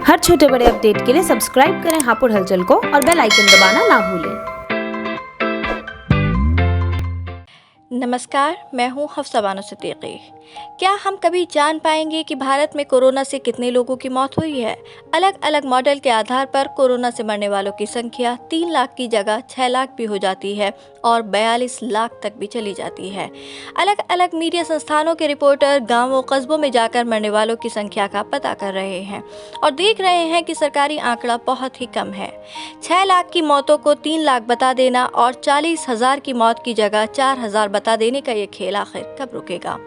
हर छोटे बड़े अपडेट के लिए सब्सक्राइब करें हापुड़ हलचल को और बेल आइकन दबाना ना भूलें। नमस्कार, मैं हूं हफ्सा बानो सिद्दीकी। क्या हम कभी जान पाएंगे कि भारत में कोरोना से कितने लोगों की मौत हुई है? अलग अलग मॉडल के आधार पर कोरोना से मरने वालों की संख्या 3 लाख की जगह 6 लाख भी हो जाती है और 42 लाख तक भी चली जाती है। अलग अलग मीडिया संस्थानों के रिपोर्टर गांवों कस्बों में जाकर मरने वालों की संख्या का पता कर रहे हैं और देख रहे हैं कि सरकारी आंकड़ा बहुत ही कम है। 6 लाख की मौतों को 3 लाख बता देना और 40,000 की मौत की जगह 4,000 बता देने का ये खेल आखिर कब रुकेगा?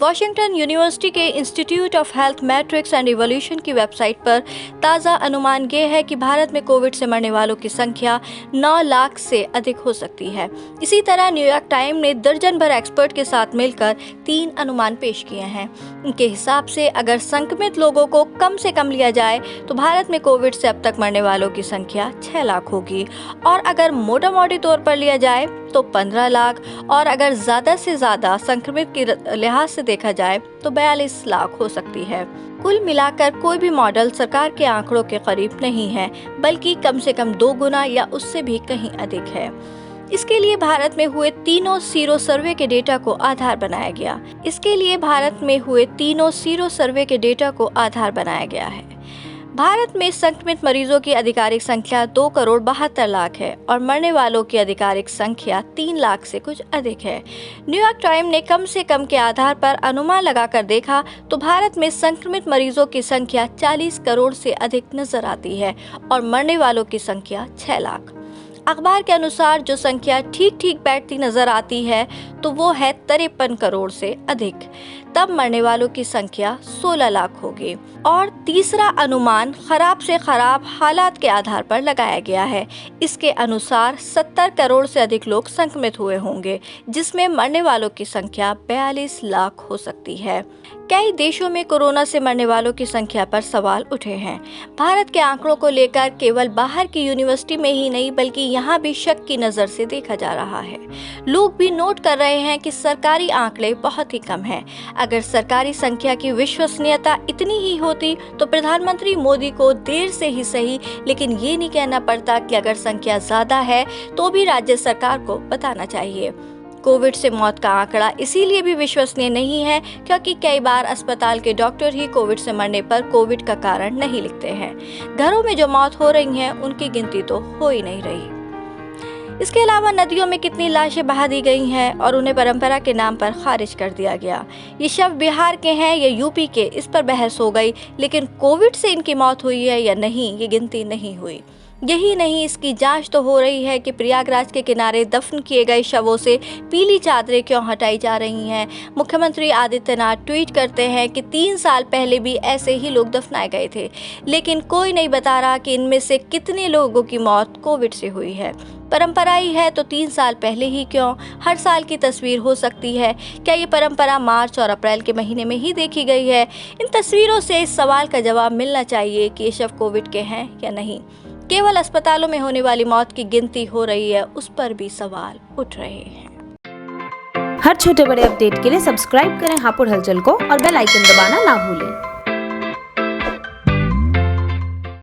वॉशिंगटन यूनिवर्सिटी के institute of health matrix and evolution की वेबसाइट पर ताज़ा अनुमान ये है कि भारत में कोविड से मरने वालों की संख्या 9 लाख से अधिक हो सकती है। इसी तरह न्यूयॉर्क टाइम ने दर्जन भर एक्सपर्ट के साथ मिलकर 3 अनुमान पेश किए हैं। उनके हिसाब से अगर संक्रमित लोगों को कम से कम लिया जाए तो भारत में कोविड से अब तक मरने वालों की संख्या 6 लाख होगी और अगर मोटा मोटी तौर पर लिया जाए तो 15 लाख और अगर ज्यादा से ज्यादा संक्रमित के लिहाज से देखा जाए तो 42 लाख हो सकती है। कुल मिलाकर कोई भी मॉडल सरकार के आंकड़ों के करीब नहीं है, बल्कि कम से कम 2 गुना या उससे भी कहीं अधिक है। इसके लिए भारत में हुए तीनों सीरो सर्वे के डेटा को आधार बनाया गया है। भारत में संक्रमित मरीजों की आधिकारिक संख्या 2,72,00,000 है और मरने वालों की आधिकारिक संख्या 3 लाख से कुछ अधिक है। न्यूयॉर्क टाइम ने कम से कम के आधार पर अनुमान लगाकर देखा तो भारत में संक्रमित मरीजों की संख्या 40 करोड़ से अधिक नजर आती है और मरने वालों की संख्या 6 लाख। अखबार के अनुसार जो संख्या ठीक ठीक बैठती नजर आती है तो वो है 53 करोड़ से अधिक। तब मरने वालों की संख्या 16 लाख होगी। और तीसरा अनुमान खराब से खराब हालात के आधार पर लगाया गया है। इसके अनुसार 70 करोड़ से अधिक लोग संक्रमित हुए होंगे, जिसमें मरने वालों की संख्या 42 लाख हो सकती है। कई देशों में कोरोना से मरने वालों की संख्या पर सवाल उठे हैं। भारत के आंकड़ों को लेकर केवल बाहर की यूनिवर्सिटी में ही नहीं बल्कि यहाँ भी शक की नजर से देखा जा रहा है। लोग भी नोट कर रहे हैं कि सरकारी आंकड़े बहुत ही कम हैं। अगर सरकारी संख्या की विश्वसनीयता इतनी ही होती तो प्रधानमंत्री मोदी को देर से ही सही, लेकिन ये नहीं कहना पड़ता कि अगर संख्या ज्यादा है तो भी राज्य सरकार को बताना चाहिए। कोविड से मौत का आंकड़ा इसीलिए भी विश्वसनीय नहीं है क्योंकि कई बार अस्पताल के डॉक्टर ही कोविड से मरने पर कोविड का कारण नहीं लिखते हैं। घरों में जो मौत हो रही हैं उनकी गिनती तो हो ही नहीं रही। इसके अलावा नदियों में कितनी लाशें बहा दी गई हैं और उन्हें परंपरा के नाम पर खारिज कर दिया गया। ये शव बिहार के हैं या यूपी के, इस पर बहस हो गई, लेकिन कोविड से इनकी मौत हुई है या नहीं ये गिनती नहीं हुई। यही नहीं, इसकी जांच तो हो रही है कि प्रयागराज के किनारे दफन किए गए शवों से पीली चादरें क्यों हटाई जा रही हैं। मुख्यमंत्री आदित्यनाथ ट्वीट करते हैं कि 3 साल पहले भी ऐसे ही लोग दफनाए गए थे, लेकिन कोई नहीं बता रहा कि इनमें से कितने लोगों की मौत कोविड से हुई है। परंपरा ही है तो 3 साल पहले ही क्यों? हर साल की तस्वीर हो सकती है। क्या ये परंपरा मार्च और अप्रैल के महीने में ही देखी गई है? इन तस्वीरों से इस सवाल का जवाब मिलना चाहिए कि ये शव कोविड के हैं या नहीं। केवल अस्पतालों में होने वाली मौत की गिनती हो रही है, उस पर भी सवाल उठ रहे हैं। हर छोटे बड़े अपडेट के लिए सब्सक्राइब करें हापुड़ हलचल को और बेल आइकन दबाना ना भूलें।